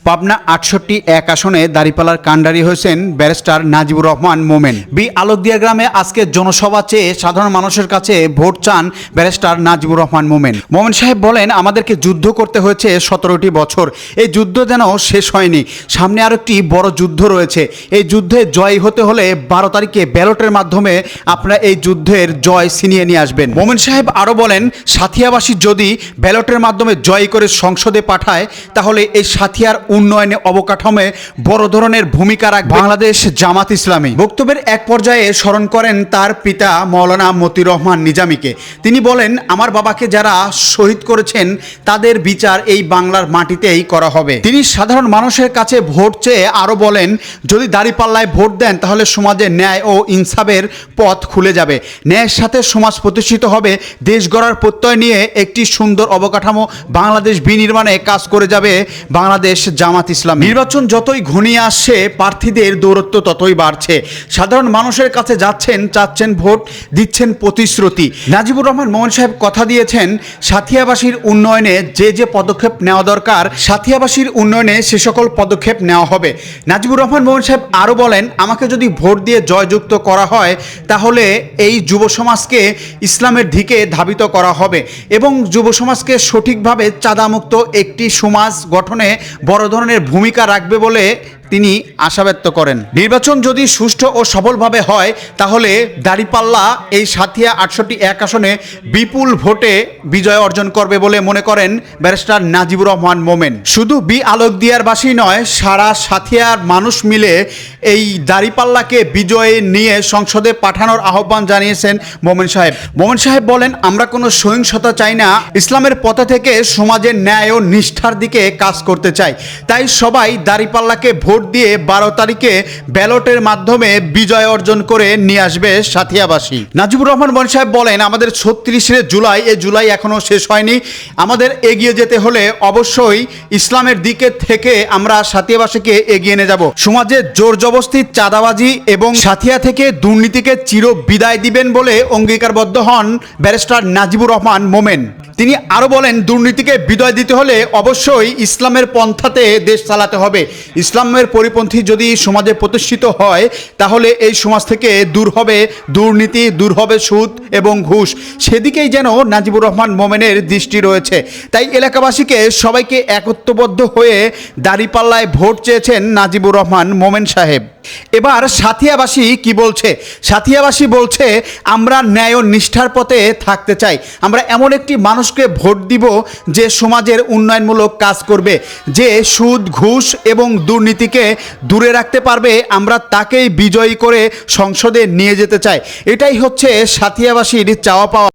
পাবনা ৬৮-১ আসনে দাঁড়িপাল্লার কাণ্ডারি হয়েছেন ব্যারিস্টার নাজিবুর রহমান মোমেন। আলোকদিয়া গ্রামে আজকে জনসভা চেয়ে সাধারণ মানুষের কাছে ভোট চান ব্যারিস্টার নাজিবুর রহমান মোমেন। মোমেন সাহেব বলেন, আমাদেরকে যুদ্ধ করতে হয়েছে ১৭টি বছর। এই যুদ্ধ যেন শেষ হয়নি, সামনে আরো একটি বড় যুদ্ধ রয়েছে। এই যুদ্ধে জয় হতে হলে ১২ তারিখে ব্যালটের মাধ্যমে আপনারা এই যুদ্ধের জয় ছিনিয়ে নিয়ে আসবেন। মোমেন সাহেব আরো বলেন, সাথিয়াবাসী যদি ব্যালটের মাধ্যমে জয় করে সংসদে পাঠায় তাহলে এই সাথিয়ার উন্নয়নে অবকাঠামোয় বড় ধরনের ভূমিকা রাখবে বাংলাদেশ জামাত ইসলামী। বক্তব্যের এক পর্যায়ে স্মরণ করেন তার পিতা মাওলানা মতিউর রহমান নিজামীকে। তিনি বলেন, আমার বাবাকে যারা শহীদ করেছেন তাদের বিচার এই বাংলার মাটিতেই করা হবে। তিনি সাধারণ মানুষের কাছে ভোট চেয়ে আরো বলেন, যদি দাঁড়িপাল্লায় ভোট দেন তাহলে সমাজে ন্যায় ও ইনসাফের পথ খুলে যাবে, ন্যায়ের সাথে সমাজ প্রতিষ্ঠিত হবে, দেশ গড়ার প্রত্যয় নিয়ে একটি সুন্দর অবকাঠামো বাংলাদেশ বিনির্মাণে কাজ করে যাবে বাংলাদেশ জামাত ইসলামী। নির্বাচন যতই ঘনিয়ে আসছে প্রার্থীদের দৌরত্ব ততই বাড়ছে। সাধারণ মানুষের কাছে যাচ্ছেন, চাচ্ছেন ভোট, দিচ্ছেন প্রতিশ্রুতি। নাজিবুর রহমান মোমেন সাহেব কথা দিয়েছেন, সাথিয়াবাসীর উন্নয়নে যে যে পদক্ষেপ নেওয়া দরকার সাথিয়াবাসীর উন্নয়নে সে সকল পদক্ষেপ নেওয়া হবে। নাজিবুর রহমান মোমেন সাহেব আরও বলেন, আমাকে যদি ভোট দিয়ে জয়যুক্ত করা হয় তাহলে এই যুব সমাজকে ইসলামের দিকে ধাবিত করা হবে এবং যুব সমাজকে সঠিকভাবে চাঁদামুক্ত একটি সমাজ গঠনে বড় ধরনের ভূমিকা রাখবে বলে তিনি আশা ব্যক্ত করেন। নির্বাচন যদি সুষ্ঠু ও সফলভাবে হয় তাহলে দাঁড়িপাল্লা এই সাথিয়া ৬৮-১ আসনে বিপুল ভোটে বিজয় অর্জন করবে বলে মনে করেন ব্যারিস্টার নাজিবুর রহমান মোমেন। শুধু আলোকদিয়ার বাসী নয়, সারা সাথিয়ার মানুষ মিলে এই দাঁড়িপাল্লাকে বিজয়ে নিয়ে সংসদে পাঠানোর আহ্বান জানিয়েছেন মোমেন সাহেব। মোমেন সাহেব বলেন, আমরা কোনো সহিংসতা চাই না, ইসলামের পথে থেকে সমাজের ন্যায় ও নিষ্ঠার দিকে কাজ করতে চাই। তাই সবাই দাঁড়িপাল্লাকে ভোট দিয়ে ১২ তারিখে ব্যালটের মাধ্যমে বিজয় অর্জন করে নিয়ে আসবে সাথিয়াবাসী। নাজিবুর রহমান মোমেন সাহেব বলেন, আমাদের ৩৬ জুলাই, এই জুলাই এখনো শেষ হয়নি। আমাদের এগিয়ে যেতে হলে অবশ্যই ইসলামের দিকে থেকে আমরা সাথিয়াবাসীকে এগিয়ে নিয়ে যাব। সমাজে জোর জবরদস্তি, চাঁদাবাজি এবং সাথিয়া থেকে দুর্নীতিকে চির বিদায় দিবেন বলে অঙ্গীকারবদ্ধ হন ব্যারিস্টার নাজিবুর রহমান মোমেন। তিনি আরো বলেন, দুর্নীতিকে বিদায় দিতে হলে অবশ্যই ইসলামের পন্থাতে দেশ চালাতে হবে। ইসলামের পরিপন্থী যদি সমাজে প্রতিষ্ঠিত হয় তাহলে এই সমাজ থেকে দূর হবে দুর্নীতি, দূর হবে সুদ এবং ঘুষ। সেদিকেই যেন নাজিবুর রহমান মোমেনের দৃষ্টি রয়েছে। তাই এলাকাবাসীকে সবাইকে একত্রবদ্ধ হয়ে দাঁড়িপাল্লায় ভোট চেয়েছেন নাজিবুর রহমান মোমেন সাহেব। এবার সাথিয়াবাসী কি বলছে? সাথিয়াবাসী বলছে, আমরা ন্যায় ও নিষ্ঠার পথে থাকতে চাই। আমরা এমন একটি মানুষকে ভোট দিব যে সমাজের উন্নয়নমূলক কাজ করবে, যে সুদ, ঘুষ এবং দুর্নীতিকে দূরে রাখতে পারবে। আমরা তাকেই বিজয়ী করে সংসদে নিয়ে যেতে চাই। এটাই হচ্ছে সাথিয়াবাসীর চাওয়া পাওয়া।